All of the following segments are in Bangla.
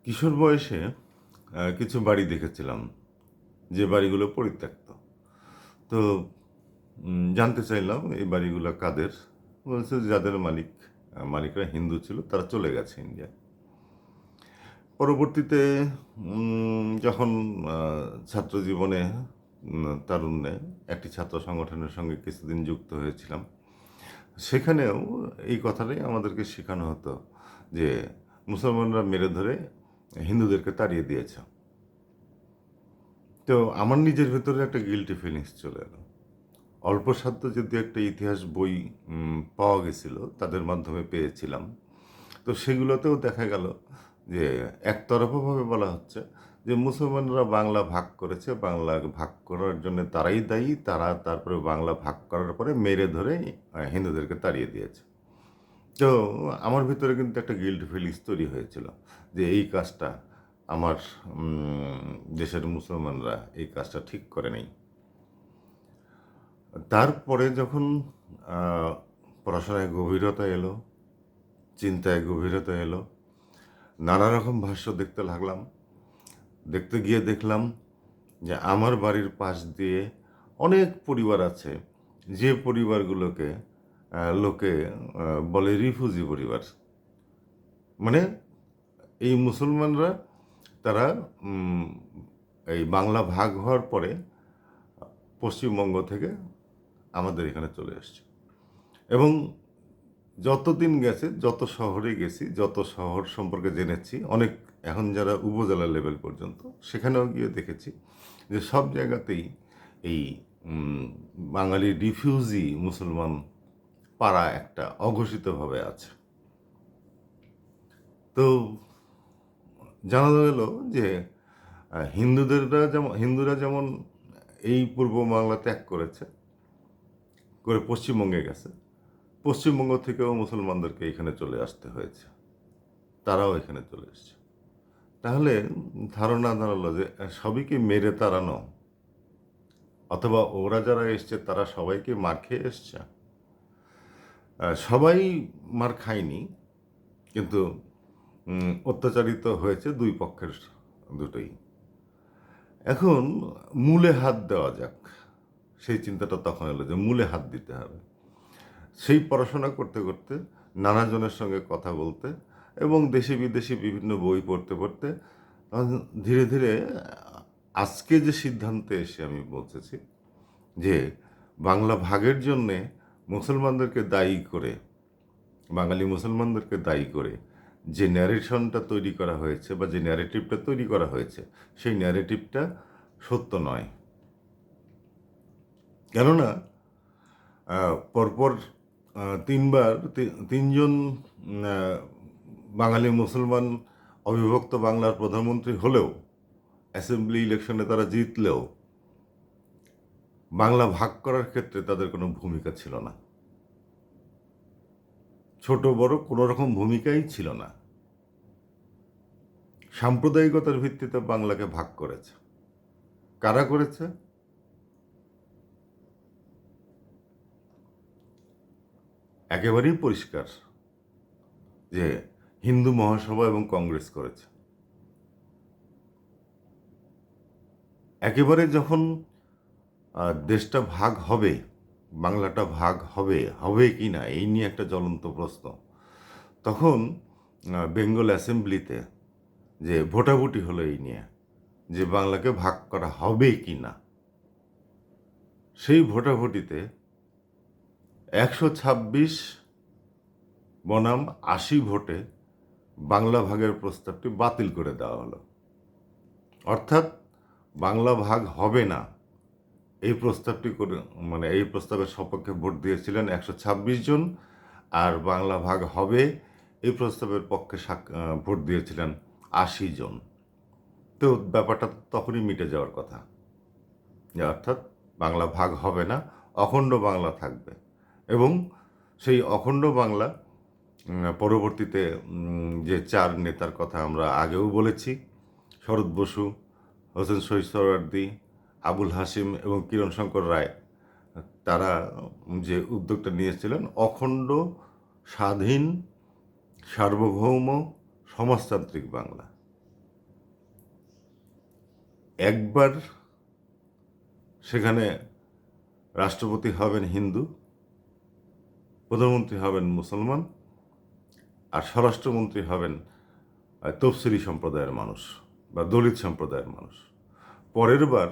কিশোর বয়সে কিছু বাড়ি দেখেছিলাম, যে বাড়িগুলো পরিত্যক্ত। তো জানতে চাইলাম এই বাড়িগুলো কাদের। বলছে যে যাদের মালিকরা হিন্দু ছিল, তারা চলে গেছে ইন্ডিয়া। পরবর্তীতে যখন ছাত্র জীবনে তারুণ্যে একটি ছাত্র সংগঠনের সঙ্গে কিছুদিন যুক্ত হয়েছিলাম, সেখানেও এই কথাটাই আমাদেরকে শেখানো হতো যে মুসলমানরা মেরে ধরে হিন্দুদেরকে তাড়িয়ে দিয়েছে। তো আমার নিজের ভেতরে একটা গিল্টি ফিলিংস চলে এলো। অল্প সাধ্য যদি একটা ইতিহাস বই পাওয়া গেছিল, তাদের মাধ্যমে পেয়েছিলাম। তো সেগুলোতেও দেখা গেল যে একতরফাভাবে বলা হচ্ছে যে মুসলমানরা বাংলা ভাগ করেছে, বাংলা ভাগ করার জন্য তারাই দায়ী, তারা তারপরে বাংলা ভাগ করার পরে মেরে ধরে হিন্দুদেরকে তাড়িয়ে দিয়েছে। তো আমার ভিতরে কিন্তু একটা গিল্ট ফিলিংস তৈরি হয়েছিল যে এই কাজটা আমার দেশের মুসলমানরা এই কাজটা ঠিক করে নেই। তারপরে যখন পড়াশোনায় গভীরতা এলো, চিন্তায় গভীরতা এলো, নানা রকম ভাষ্য দেখতে লাগলাম। দেখতে গিয়ে দেখলাম যে আমার বাড়ির পাশ দিয়ে অনেক পরিবার আছে, যে পরিবারগুলোকে লোকে বলে রিফিউজি পরিবার। মানে এই মুসলমানরা তারা এই বাংলা ভাগ হওয়ার পরে পশ্চিমবঙ্গ থেকে আমাদের এখানে চলে আসছে। এবং যতদিন গেছে, যত শহরে গেছি, যত শহর সম্পর্কে জেনেছি, অনেক এখন যারা উপজেলা লেভেল পর্যন্ত, সেখানেও গিয়ে দেখেছি যে সব জায়গাতেই এই বাঙালি রিফিউজি মুসলমান পাড়া একটা অঘোষিতভাবে আছে। তো জানা গেল যে হিন্দুরা যেমন এই পূর্ব বাংলা ত্যাগ করেছে, করে পশ্চিমবঙ্গে গেছে, পশ্চিমবঙ্গ থেকেও মুসলমানদেরকে এখানে চলে আসতে হয়েছে, তারাও এখানে চলে এসছে। তাহলে ধারণা দাঁড়ালো যে সবই কি মেরে তাড়ানো, অথবা ওরা যারা এসছে তারা সবাইকে মার খেয়ে এসছে? সবাই মার খায়নি, কিন্তু অত্যাচারিত হয়েছে দুই পক্ষের দুটোই। এখন মূলে হাত দেওয়া যাক, সেই চিন্তাটা তখন এলো যে মূলে হাত দিতে হবে। সেই পড়াশোনা করতে করতে, নানাজনের সঙ্গে কথা বলতে এবং দেশি বিদেশি বিভিন্ন বই পড়তে পড়তে ধীরে ধীরে আজকে যে সিদ্ধান্তে এসে আমি বলতেছি যে বাংলা ভাগের জন্যে মুসলমানদেরকে দায়ী করে, বাঙালি মুসলমানদেরকে দায়ী করে যে ন্যারেশনটা তৈরি করা হয়েছে বা যে ন্যারেটিভটা তৈরি করা হয়েছে, সেই ন্যারেটিভটা সত্য নয়। কেননা পরপর তিনজন বাঙালি মুসলমান অবিভক্ত বাংলার প্রধানমন্ত্রী হলেও, অ্যাসেম্বলি ইলেকশনে তারা জিতলেও, বাংলা ভাগ করার ক্ষেত্রে তাদের কোনো ভূমিকা ছিল না। ছোট বড় কোনো রকম ভূমিকাই ছিল না। সাম্প্রদায়িকতার ভিত্তিতে বাংলাকে ভাগ করেছে। কারা করেছে? একেবারেই পরিষ্কার যে হিন্দু মহাসভা এবং কংগ্রেস করেছে। একেবারে যখন দেশটা ভাগ হবে, বাংলাটা ভাগ হবে, হবে কি না এই নিয়ে একটা জ্বলন্ত প্রশ্ন, তখন বেঙ্গল অ্যাসেম্বলিতে যে ভোটাভুটি হলো এই নিয়ে যে বাংলাকে ভাগ করা হবে কি না, সেই ভোটাভুটিতে 126 বনাম 80 ভোটে বাংলা ভাগের প্রস্তাবটি বাতিল করে দেওয়া হলো। অর্থাৎ বাংলা ভাগ হবে না এই প্রস্তাবটি করে, মানে এই প্রস্তাবের সপক্ষে ভোট দিয়েছিলেন 126 জন, আর বাংলা ভাগ হবে এই প্রস্তাবের পক্ষে ভোট দিয়েছিলেন 80 জন। তো ব্যাপারটা তখনই মিটে যাওয়ার কথা, যে অর্থাৎ বাংলা ভাগ হবে না, অখণ্ড বাংলা থাকবে। এবং সেই অখণ্ড বাংলা পরবর্তীতে যে চার নেতার কথা আমরা আগেও বলেছি, শরৎ বসু, হোসেন শহীদ সোহরাওয়ার্দী, আবুল হাশিম এবং কিরণ শঙ্কর রায়, তারা যে উদ্যোগটা নিয়েছিলেন অখণ্ড, স্বাধীন, সার্বভৌম, সমাজতান্ত্রিক বাংলা, একবার সেখানে রাষ্ট্রপতি হবেন হিন্দু, প্রধানমন্ত্রী হবেন মুসলমান, আর স্বরাষ্ট্রমন্ত্রী হবেন তফসিলি সম্প্রদায়ের মানুষ বা দলিত সম্প্রদায়ের মানুষ। পরের বার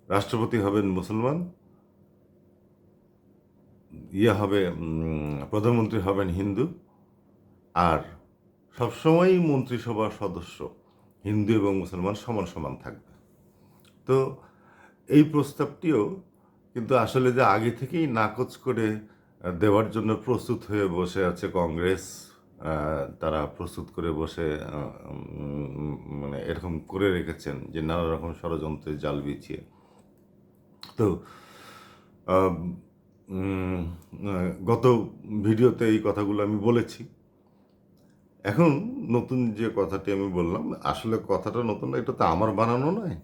রাষ্ট্রপতি হবেন মুসলমান, প্রধানমন্ত্রী হবেন হিন্দু, আর সবসময়ই মন্ত্রিসভার সদস্য হিন্দু এবং মুসলমান সমান সমান থাকবে। তো এই প্রস্তাবটিও কিন্তু আসলে যে আগে থেকেই নাকচ করে দেওয়ার জন্য প্রস্তুত হয়ে বসে আছে কংগ্রেস, তারা প্রস্তুত করে বসে মানে এরকম করে রেখেছেন যে নানা রকম ষড়যন্ত্রের জাল বিছিয়ে। তো গত ভিডিওতে এই কথাগুলো আমি বলেছি। এখন নতুন যে কথাটি আমি বললাম, আসলে কথাটা নতুন না, এটা তো আমার বানানো নয়।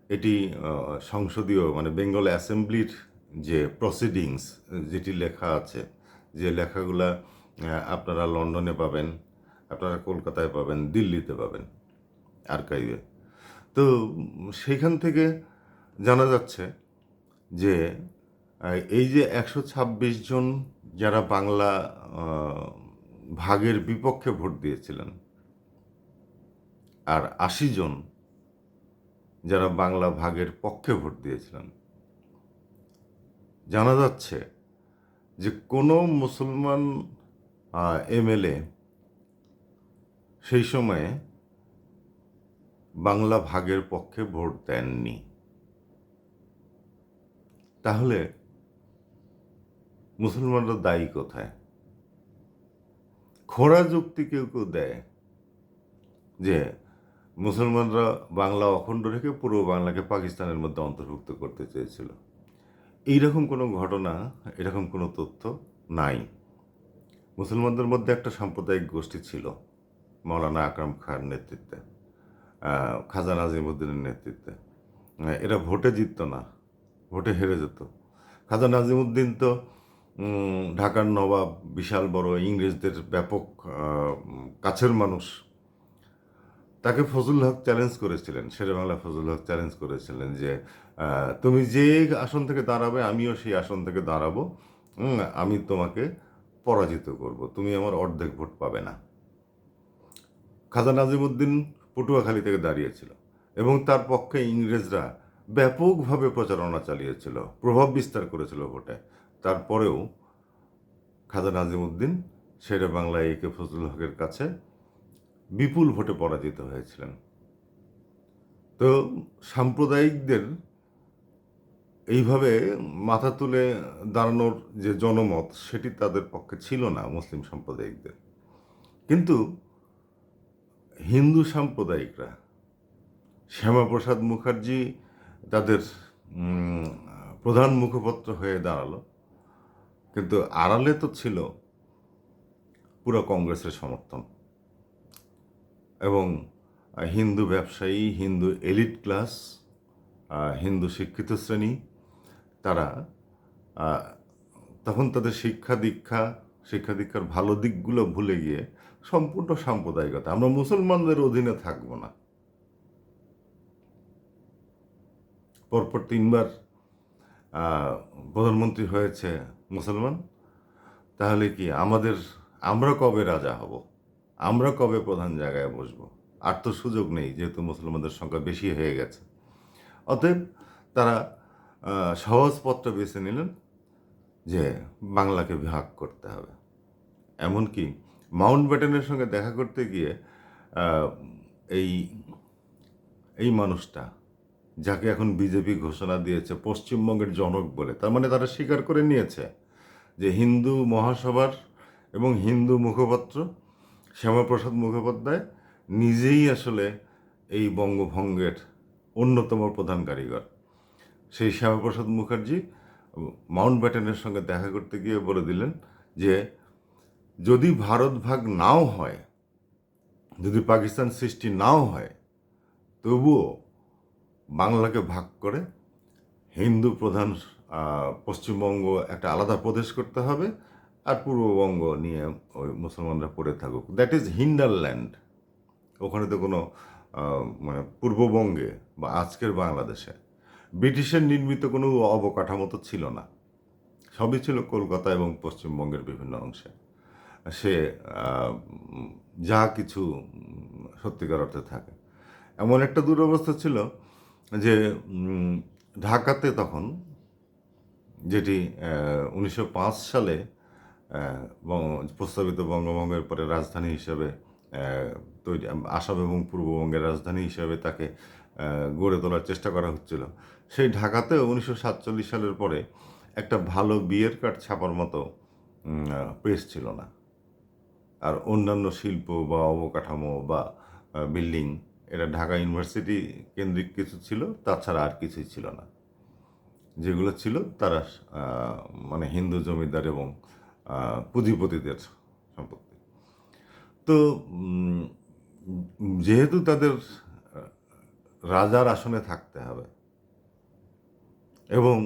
এটি সংসদীয় মানে বেঙ্গল অ্যাসেম্বলির যে প্রসিডিংস যেটি লেখা আছে, যে লেখাগুলা আপনারা লন্ডনে পাবেন, আপনারা কলকাতায় পাবেন, দিল্লিতে পাবেন আর্কাইভে। তো সেইখান থেকে জানা যাচ্ছে যে এই যে 126 জন যারা বাংলা ভাগের বিপক্ষে ভোট দিয়েছিলেন, আর 80 জন যারা বাংলা ভাগের পক্ষে ভোট দিয়েছিলেন, জানা যাচ্ছে যে কোনো মুসলমান এমএলএ সেই সময়ে বাংলা ভাগের পক্ষে ভোট দেননি। তাহলে মুসলমানরা দায়ী কোথায়? খোঁড়া যুক্তি কেউ কেউ দেয় যে মুসলমানরা বাংলা অখণ্ড রেখে পূর্ব বাংলাকে পাকিস্তানের মধ্যে অন্তর্ভুক্ত করতে চেয়েছিল। এইরকম কোনো ঘটনা, এরকম কোনো তথ্য নাই। মুসলমানদের মধ্যে একটা সাম্প্রদায়িক গোষ্ঠী ছিল মৌলানা আকরাম খাঁর নেতৃত্বে, খাজা নাজিমুদ্দিনের নেতৃত্বে। এরা ভোটে জিতত না, ভোটে হেরে যেত। খাজা নাজিমুদ্দিন তো ঢাকার নবাব, বিশাল বড়, ইংরেজদের ব্যাপক কাছের মানুষ। তাকে ফজলুল হক চ্যালেঞ্জ করেছিলেন, শেরেবাংলা ফজলুল হক চ্যালেঞ্জ করেছিলেন যে তুমি যে আসন থেকে দাঁড়াবে আমিও সেই আসন থেকে দাঁড়াবো, আমি তোমাকে পরাজিত করব, তুমি আমার অর্ধেক ভোট পাবে না। খাজা নাজিমুদ্দিন পটুয়াখালী থেকে দাঁড়িয়েছিল এবং তার পক্ষে ইংরেজরা ব্যাপকভাবে প্রচারণা চালিয়েছিল, প্রভাব বিস্তার করেছিল ভোটে। তারপরেও খাজা নাজিমুদ্দিন শেরে বাংলা একে ফজলুল হকের কাছে বিপুল ভোটে পরাজিত হয়েছিলেন। তো সাম্প্রদায়িকদের এইভাবে মাথা তুলে দাঁড়ানোর যে জনমত, সেটি তাদের পক্ষে ছিল না মুসলিম সাম্প্রদায়িকদের। কিন্তু হিন্দু সাম্প্রদায়িকরা, শ্যামাপ্রসাদ মুখার্জি তাদের প্রধান মুখপত্র হয়ে দাঁড়ালো, কিন্তু আড়ালে তো ছিল পুরো কংগ্রেসের সমর্থন এবং হিন্দু ব্যবসায়ী, হিন্দু এলিট ক্লাস, হিন্দু শিক্ষিত শ্রেণী, তারা তখন তাদের শিক্ষা দীক্ষার ভালো দিকগুলো ভুলে গিয়ে সম্পূর্ণ সাম্প্রদায়িকতা, আমরা মুসলমানদের অধীনে থাকব না। পরপর 3 বার প্রধানমন্ত্রী হয়েছে মুসলমান, তাহলে কি আমরা কবে রাজা হব, আমরা কবে প্রধান জায়গায় বসবো? আর তো সুযোগ নেই, যেহেতু মুসলমানদের সংখ্যা বেশি হয়ে গেছে। অতএব তারা সহজ পথটা বেছে নিলেন যে বাংলাকে ভাগ করতে হবে। এমনকি মাউন্ট ব্যাটেনের সঙ্গে দেখা করতে গিয়ে এই এই মানুষটা, যাকে এখন বিজেপি ঘোষণা দিয়েছে পশ্চিমবঙ্গের জনক বলে, তার মানে তারা স্বীকার করে নিয়েছে যে হিন্দু মহাসভার এবং হিন্দু মুখপাত্র শ্যামাপ্রসাদ মুখোপাধ্যায় নিজেই আসলে এই বঙ্গভঙ্গের অন্যতম প্রধান কারিগর। সেই শ্যামাপ্রসাদ মুখার্জি মাউন্ট ব্যাটেনের সঙ্গে দেখা করতে গিয়ে বলে দিলেন যে যদি ভারত ভাগ নাও হয়, যদি পাকিস্তান সৃষ্টি নাও হয়, তবুও বাংলাকে ভাগ করে হিন্দু প্রধান পশ্চিমবঙ্গ একটা আলাদা প্রদেশ করতে হবে, আর পূর্ববঙ্গ নিয়ে ওই মুসলমানরা পড়ে থাকুক। That is hinterland. ওখানে তো কোনো মানে পূর্ববঙ্গে বা আজকের বাংলাদেশে ব্রিটিশের নির্মিত কোনো অবকাঠামো তো ছিল না। সবই ছিল কলকাতা এবং পশ্চিমবঙ্গের বিভিন্ন অংশে। সে উম যা কিছু সত্যিকার অর্থে থাকে। এমন একটা দুরবস্থা ছিল যে ঢাকাতে তখন, যেটি ১৯০৫ সালে অ্যা বং প্রস্তাবিত বঙ্গভঙ্গের পরে রাজধানী হিসেবে অ্যা তৈরি, আসাম এবং পূর্ববঙ্গের রাজধানী হিসেবে তাকে গড়ে তোলার চেষ্টা করা হচ্ছিল। সেই ঢাকাতেও ১৯৪৭ সালের পরে একটা ভালো বিয়ের কার্ড ছাপার মতো প্রেস ছিল না। আর অন্যান্য শিল্প বা অবকাঠামো বা বিল্ডিং, এটা ঢাকা ইউনিভার্সিটি কেন্দ্রিক কিছু ছিল, তাছাড়া আর কিছুই ছিল না। যেগুলো ছিল তারা মানে হিন্দু জমিদার এবং পুঁজিপতিদের সম্পত্তি। তো যেহেতু তাদের রাজার আসনে থাকতে হবে এবং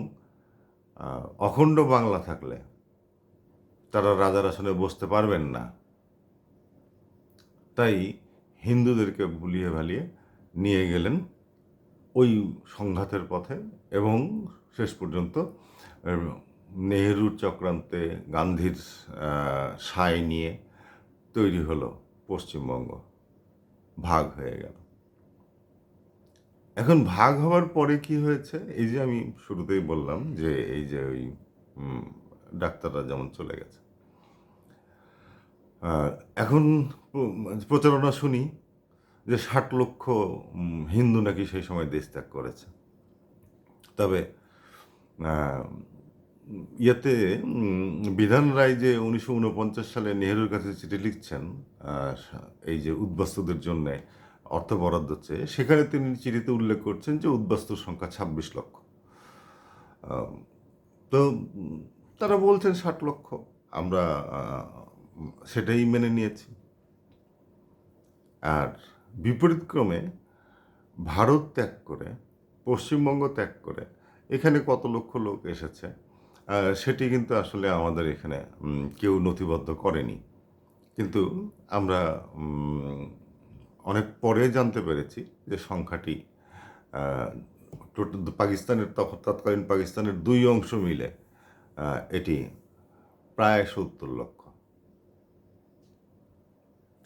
অখণ্ড বাংলা থাকলে তারা রাজার আসনে বসতে পারবেন না, তাই হিন্দুদেরকে ভুলিয়ে ভালিয়ে নিয়ে গেলেন ওই সংঘাতের পথে এবং শেষ পর্যন্ত নেহেরুর চক্রান্তে, গান্ধীর সায় নিয়ে তৈরি হলো পশ্চিমবঙ্গ, ভাগ হয়ে গেল। এখন ভাগ হওয়ার পরে কি হয়েছে, এই যে আমি শুরুতেই বললাম যে এই যে ওই ডাক্তাররা যেমন চলে গেছে, এখন প্রচারণা শুনি যে ৬০ লক্ষ হিন্দু নাকি সেই সময় দেশ ত্যাগ করেছে। তবে ইয়েতে বিধান রায় যে ১৯৪৯ সালে নেহেরুর কাছে চিঠি লিখছেন এই যে উদ্বাস্তুদের জন্যে অর্থ বরাদ্দ চেয়ে, সেখানে তিনি চিঠিতে উল্লেখ করছেন যে উদ্বাস্তুর সংখ্যা ২৬ লক্ষ। তো তারা বলছেন ৬০ লক্ষ, আমরা সেটাই মেনে নিয়েছি। আর বিপরীতক্রমে ভারত ত্যাগ করে, পশ্চিমবঙ্গ ত্যাগ করে এখানে কত লক্ষ লোক এসেছে সেটি কিন্তু আসলে আমাদের এখানে কেউ নথিবদ্ধ করেনি। কিন্তু আমরা অনেক পরে জানতে পেরেছি যে সংখ্যাটি পাকিস্তানের, তৎকালীন পাকিস্তানের ২ অংশ মিলে এটি প্রায় ৭০ লক্ষ।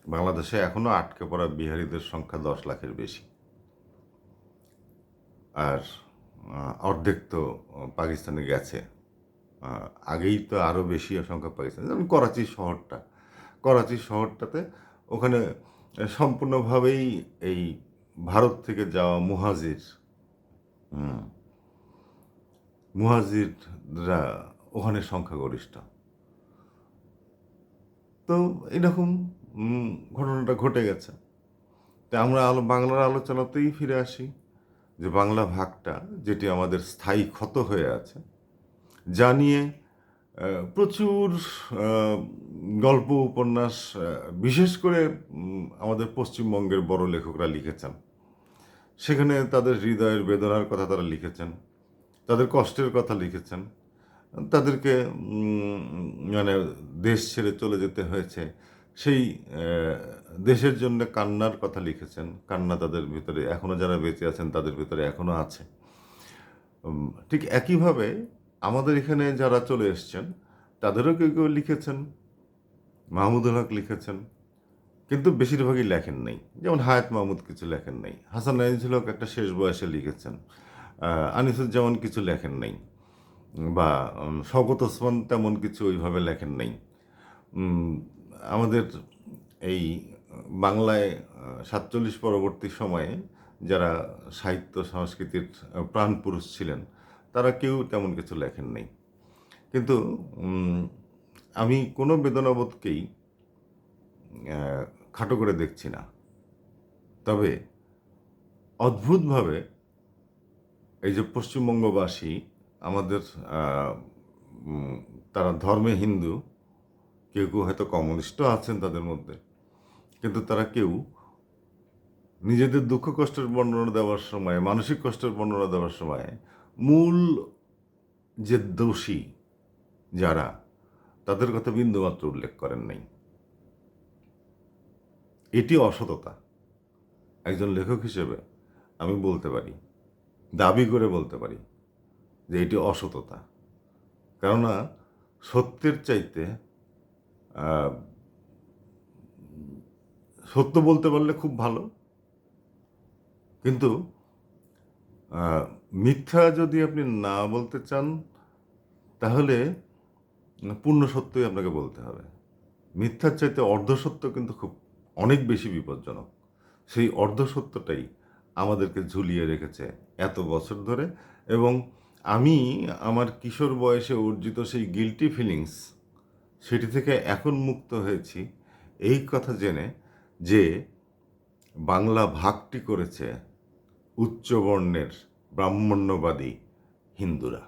বাংলাদেশে এখনো আটকে পড়া বিহারিদের সংখ্যা ১০ লাখের বেশি। আর অর্ধেক তো পাকিস্তানে গেছে। আগেই তো আরও বেশি সংখ্যা পাকিস্তান, যেমন করাচি শহরটাতে ওখানে সম্পূর্ণভাবেই এই ভারত থেকে যাওয়া মুহাজিররা ওখানে সংখ্যাগরিষ্ঠ। তো এরকম ঘটনাটা ঘটে গেছে। তো আমরা বাংলার আলোচনাতেই ফিরে আসি যে বাংলা ভাগটা, যেটি আমাদের স্থায়ী ক্ষত হয়ে আছে, যা নিয়ে প্রচুর গল্প, উপন্যাস, বিশেষ করে আমাদের পশ্চিমবঙ্গের বড় লেখকরা লিখেছেন। সেখানে তাদের হৃদয়ের বেদনার কথা তারা লিখেছেন, তাদের কষ্টের কথা লিখেছেন, তাদেরকে মানে দেশ ছেড়ে চলে যেতে হয়েছে, সেই দেশের জন্য কান্নার কথা লিখেছেন। কান্না তাদের ভিতরে এখনও, যারা বেঁচে আছেন তাদের ভিতরে এখনও আছে। ঠিক একইভাবে আমাদের এখানে যারা চলে এসছেন তাদেরও কেউ কেউ লিখেছেন, মাহমুদুল হক লিখেছেন, কিন্তু বেশিরভাগই লেখেন নাই। যেমন হায়াত মাহমুদ কিছু লেখেন নাই, হাসান নাইজুল হক একটা শেষ বয়সে লিখেছেন, আনিসুজ্জামান কিছু লেখেন নাই, বা শওকত ওসমান তেমন কিছু ওইভাবে লেখেন নাই। আমাদের এই বাংলায় ৪৭ পরবর্তী সময়ে যারা সাহিত্য সংস্কৃতির প্রাণপুরুষ ছিলেন তারা কেউ তেমন কিছু লেখেন নাই। কিন্তু আমি কোনো বেদনাবোধকেই খাটো করে দেখছি না। তবে অদ্ভুতভাবে এই যে পশ্চিমবঙ্গবাসী আমাদের, তারা ধর্মে হিন্দু, কেউ কেউ হয়তো কমিউনিস্টও আছেন তাদের মধ্যে, কিন্তু তারা কেউ নিজেদের দুঃখ কষ্টের বর্ণনা দেওয়ার সময়, মানসিক কষ্টের বর্ণনা দেওয়ার সময় মূল যে দোষী যারা, তাদের কথা বিন্দুমাত্র উল্লেখ করেন নাই। এটি অসততা। একজন লেখক হিসেবে আমি বলতে পারি, দাবি করে বলতে পারি যে এটি অসততা। কেননা সত্যের চাইতে আহ, সত্য বলতে পারলে খুব ভালো, কিন্তু আহ, মিথ্যা যদি আপনি না বলতে চান তাহলে পূর্ণ সত্যই আপনাকে বলতে হবে। মিথ্যার চাইতে অর্ধসত্য কিন্তু খুব অনেক বেশি বিপজ্জনক। সেই অর্ধসত্যটাই আমাদেরকে ঝুলিয়ে রেখেছে এত বছর ধরে। এবং আমি আমার কিশোর বয়সে অর্জিত সেই গিল্টি ফিলিংস, সেটি থেকে এখন মুক্ত হয়েছি এই কথা জেনে যে বাংলা ভাগটি করেছে উচ্চবর্ণের ব্রাহ্মণ্যবাদী হিন্দুরা।